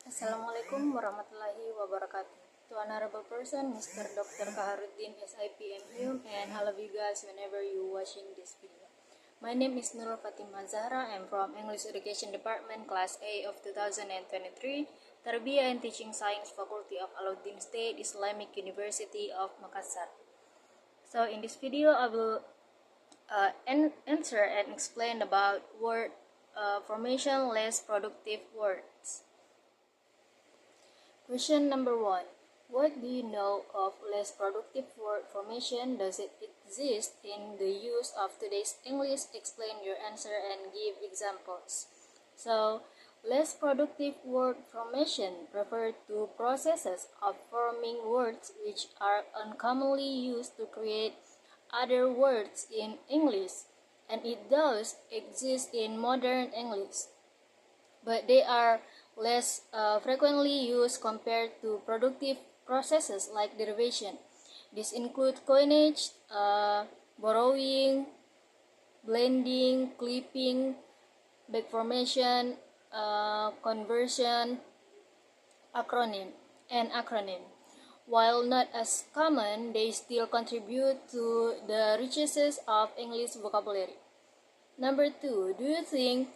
Assalamualaikum warahmatullahi wabarakatuh. To honorable person, Mr. Dr. Kaharuddin SIPM Hume, and all of you guys whenever you watching this video. My name is Nurul Fatimah Zahra. I'm from English Education Department, Class A of 2023, Tarbiyah and Teaching Science, Faculty of Alauddin State, Islamic University of Makassar. So in this video, I will answer and explain about word formation, less productive words. Question number 1. What do you know of less productive word formation? Does it exist in the use of today's English? Explain your answer and give examples. So, less productive word formation refer to processes of forming words which are uncommonly used to create other words in English, and it does exist in modern English, but they are less frequently used compared to productive processes like derivation. These include coinage, borrowing, blending, clipping, backformation, conversion, acronym. While not as common, they still contribute to the richness of English vocabulary. Number 2, do you think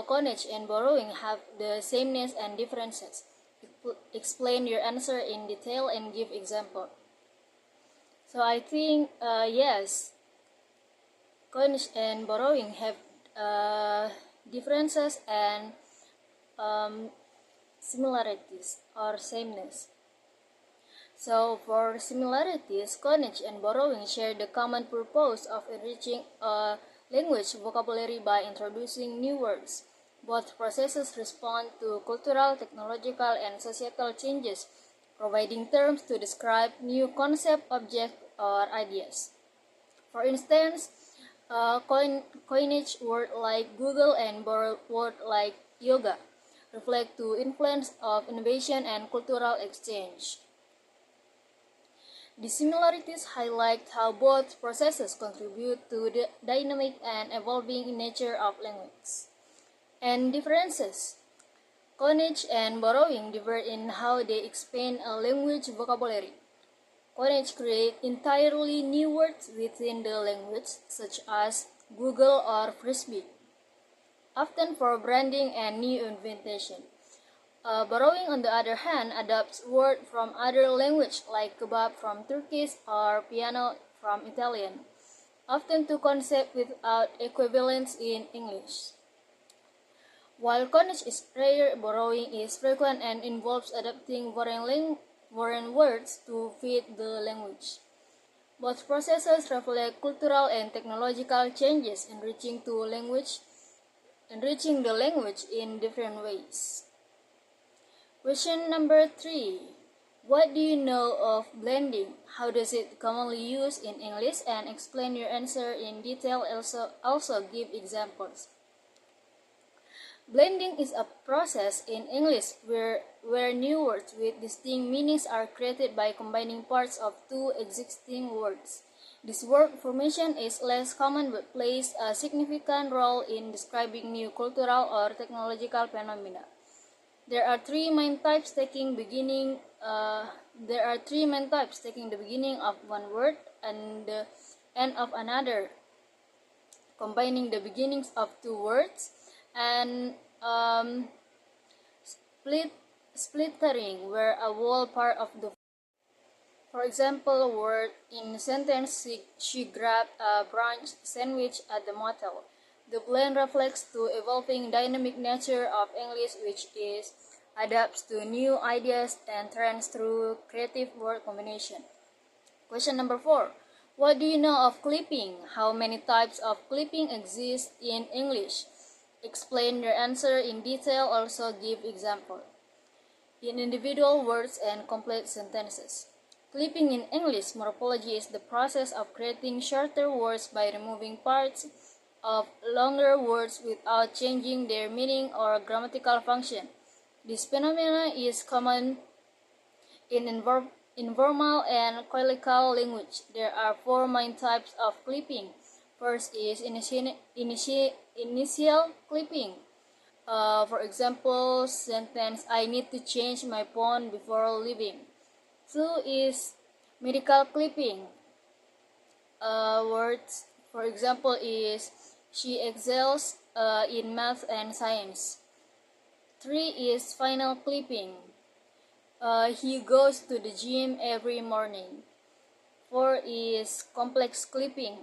coinage and borrowing have the sameness and differences? Explain your answer in detail and give example. So I think yes, coinage and borrowing have differences and similarities or sameness. So for similarities, coinage and borrowing share the common purpose of enriching a language vocabulary by introducing new words. Both processes respond to cultural, technological, and societal changes, providing terms to describe new concepts, objects, or ideas. For instance, coinage words like Google and borrowed words like yoga reflect the influence of innovation and cultural exchange. The similarities highlight how both processes contribute to the dynamic and evolving nature of language. And differences. Coinage and borrowing differ in how they expand a language vocabulary. Coinage creates entirely new words within the language, such as Google or Frisbee, often for branding and new invention. Borrowing, on the other hand, adopts words from other languages like kebab from Turkish or piano from Italian, often to concepts without equivalents in English. While coinage is rare, borrowing is frequent and involves adapting foreign words to fit the language. Both processes reflect cultural and technological changes, enriching the language in different ways. Question number 3. What do you know of blending? How does it commonly used in English? And explain your answer in detail. Also give examples. Blending is a process in English where new words with distinct meanings are created by combining parts of two existing words. This word formation is less common but plays a significant role in describing new cultural or technological phenomena. There are three main types taking the beginning of one word and the end of another, combining the beginnings of two words, and splittering, where a whole part of the. For example, word in sentence, she grabbed a brunch sandwich at the motel. The blend reflects the evolving dynamic nature of English, which is adapts to new ideas and trends through creative word combination. Question number 4. What do you know of clipping? How many types of clipping exist in English? Explain your answer in detail, also give example. In individual words and complete sentences. Clipping in English morphology is the process of creating shorter words by removing parts of longer words without changing their meaning or grammatical function. This phenomenon is common in informal and colloquial language. There are 4 main types of clipping. First is initial clipping. For example, sentence, I need to change my phone before leaving. 2 is medical clipping. Words, for example, is she excels in math and science. 3 is final clipping. He goes to the gym every morning. 4 is complex clipping.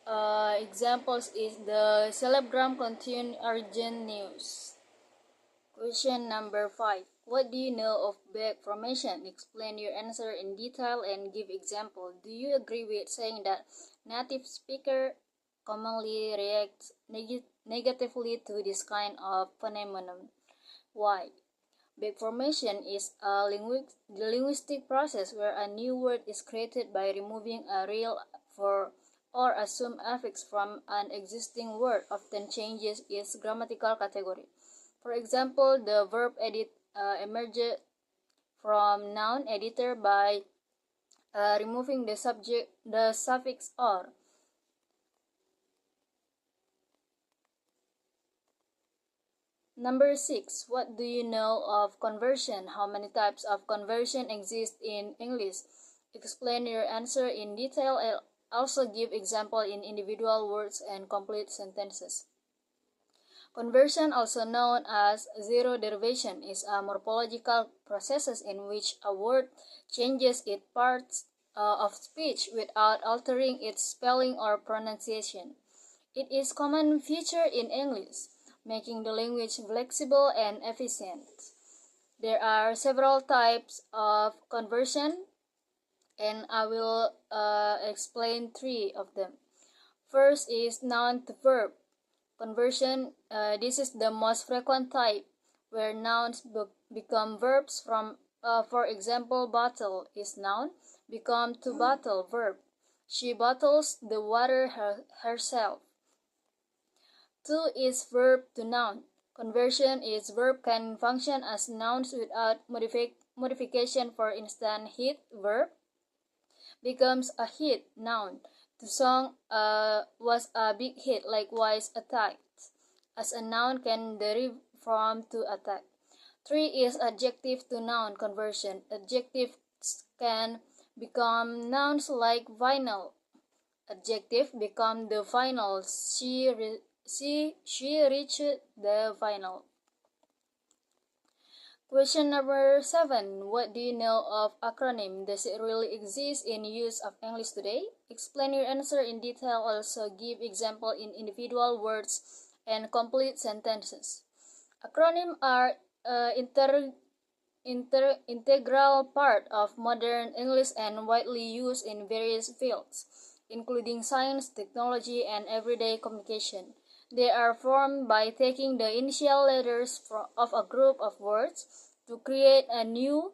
Examples is the telegram contain urgent news. Question number 5. What do you know of back formation? Explain your answer in detail and give example. Do you agree with saying that native speaker commonly react negatively to this kind of phenomenon? Why? Back formation is a linguistic process where a new word is created by removing a real or assumed affix from an existing word, often changes its grammatical category. For example, the verb edit emerged from noun editor by removing the suffix or. Number 6. What do you know of conversion? How many types of conversion exist in English? Explain your answer in detail and also give example in individual words and complete sentences. Conversion, also known as zero derivation, is a morphological process in which a word changes its parts of speech without altering its spelling or pronunciation. It is a common feature in English, making the language flexible and efficient. There are several types of conversion, and I will explain 3 of them. First is noun to verb conversion. This is the most frequent type, where nouns become verbs from, for example, bottle is noun, become to bottle verb. She bottles the water herself. 2 is verb to noun. Conversion is verb can function as nouns without modification. For instance, hit verb becomes a hit noun. The song was a big hit. Likewise, attacked as a noun can derive from to attack. 3 is adjective to noun conversion. Adjectives can become nouns like vinyl. Adjective become the final. She reached the final. Question number 7. What do you know of acronym? Does it really exist in use of English today? Explain your answer in detail. Also give example in individual words and complete sentences. Acronyms are integral part of modern English and widely used in various fields, including science, technology, and everyday communication. They are formed by taking the initial letters of a group of words to create a new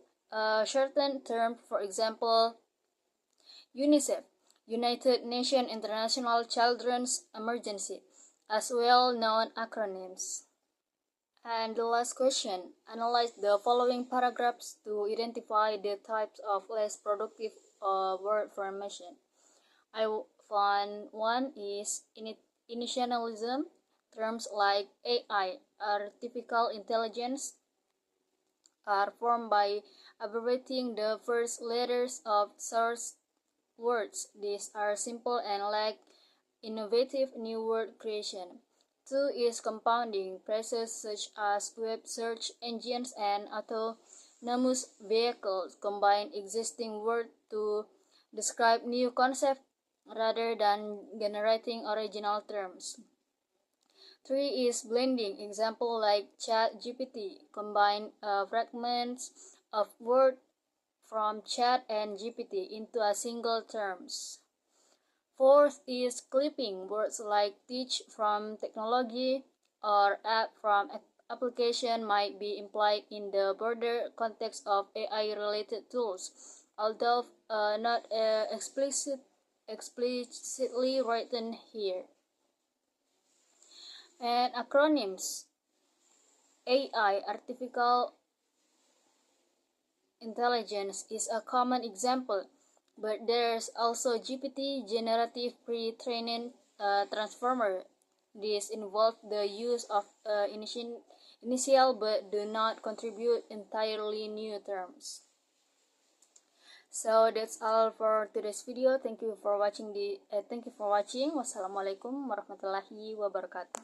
shortened term. For example, UNICEF, United Nations International Children's Emergency, as well-known acronyms. And the last question, analyze the following paragraphs to identify the types of less productive word formation. I found one is initialism. Terms like AI, artificial intelligence, are formed by abbreviating the first letters of source words. These are simple and lack innovative new word creation. 2 is compounding. Phrases such as web search engines and autonomous vehicles combine existing words to describe new concepts rather than generating original terms. 3 is blending. Example like Chat GPT combine fragments of word from chat and GPT into a single terms. 4th is clipping. Words like teach from technology or app from application might be implied in the broader context of AI-related tools, although not explicitly written here. And acronyms. AI, artificial intelligence, is a common example, but there's also GPT, generative pre-trained transformer, This involves the use of initial but do not contribute entirely new terms. So that's all for today's video. Thank you for watching. Wassalamualaikum warahmatullahi wabarakatuh.